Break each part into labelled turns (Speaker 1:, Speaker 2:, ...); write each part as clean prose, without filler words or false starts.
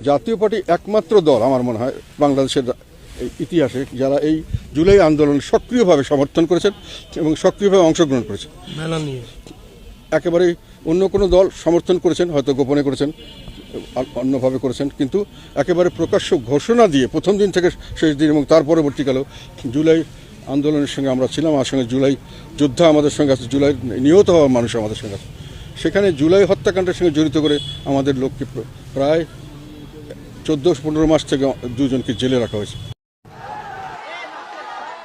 Speaker 1: জাতীয় পার্টি একমাত্র দল আমার মনে হয় বাংলাদেশের ইতিহাসে যারা এই জুলাই আন্দোলন সক্রিয়ভাবে সমর্থন করেছেন এবং সক্রিয়ভাবে অংশগ্রহণ করেছেন। একেবারেই অন্য কোনো দল সমর্থন করেছেন, হয়তো গোপনে করেছেন, অন্যভাবে করেছেন, কিন্তু একেবারে প্রকাশ্য ঘোষণা দিয়ে প্রথম দিন থেকে শেষ দিন এবং তার পরবর্তীকালেও জুলাই আন্দোলনের সঙ্গে আমরা ছিলাম। আমার সঙ্গে জুলাই যোদ্ধা আমাদের সঙ্গে আছে, জুলাই নিহত হওয়া মানুষ আমাদের সঙ্গে আছে। সেখানে জুলাই হত্যাকাণ্ডের সঙ্গে জড়িত করে আমাদের লোককে প্রায় 14-15 মাস থেকে 2 জনকে জেলে রাখা হয়েছে।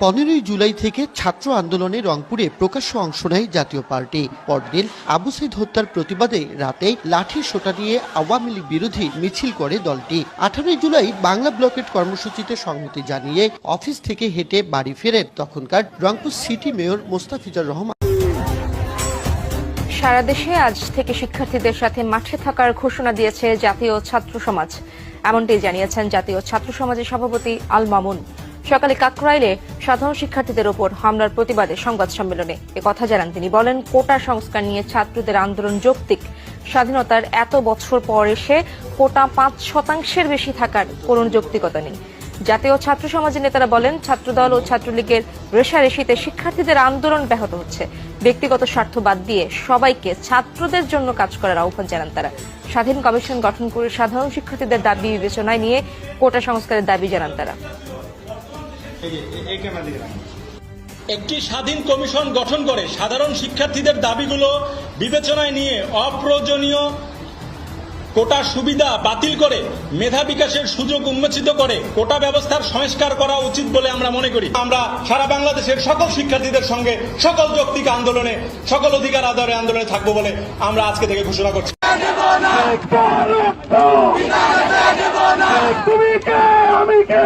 Speaker 2: 15 জুলাই থেকে ছাত্র আন্দোলনে রংপুরে প্রকাশ্য অংশ নেয় জাতীয় পার্টি। পরদিন আবু সাইদ হত্যার প্রতিবাদে রাতে লাঠি সোটা নিয়ে আওয়ামী লীগ বিরোধী মিছিল করে দলটি। 18 জুলাই বাংলা ব্লকের কর্মসূচিতে সংহতি জানিয়ে অফিস থেকে হেঁটে বাড়ি ফেরেন তখনকার রংপুর সিটি মেয়র মোস্তাফিজুর রহমান।
Speaker 3: সারা দেশে আজ থেকে শিক্ষার্থীদের সাথে মাঠে থাকার ঘোষণা দিয়েছে জাতীয় ছাত্র সমাজ। এমনটি জানিয়েছেন জাতীয় ছাত্র সমাজের সভাপতি আল মামুন। সকালে কাকরাইলে সাধারণ শিক্ষার্থীদের ওপর হামলার প্রতিবাদে সংবাদ সম্মেলনে একথা জানান তিনি। বলেন, কোটা সংস্কার নিয়ে ছাত্রদের আন্দোলন যৌক্তিক। স্বাধীনতার এত বছর পর এসে কোটা 5% বেশি থাকার কোন যৌক্তিকতা নেই। জাতীয় ছাত্র সমাজের নেতারা বলেন, ছাত্রদল ও ছাত্রলীগের রেষারেষিতে শিক্ষার্থীদের আন্দোলন ব্যাহত হচ্ছে। ব্যক্তিগত স্বার্থ বাদ দিয়ে সবাইকে ছাত্রদের জন্য কাজ করার আহ্বান জানান তারা। স্বাধীন কমিশন গঠন করে সাধারণ শিক্ষার্থীদের দাবি বিবেচনায় নিয়ে কোটা সংস্কারের দাবি জানান তারা।
Speaker 4: একটি স্বাধীন কমিশন গঠন করে সাধারণ শিক্ষার্থীদের দাবিগুলো বিবেচনায় নিয়ে অপ্রয়োজনীয় কোটা সুবিধা বাতিল করে মেধা বিকাশের সুযোগ উন্মোচিত করে কোটা ব্যবস্থার সংস্কার করা উচিত বলে আমরা মনে করি। আমরা সারা বাংলাদেশের সকল শিক্ষার্থীদের সঙ্গে সকল যৌক্তিক আন্দোলনে, সকল অধিকার আদায়ের আন্দোলনে থাকবো বলে আমরা আজকে থেকে ঘোষণা করছি। তুমি কে, আমি কে?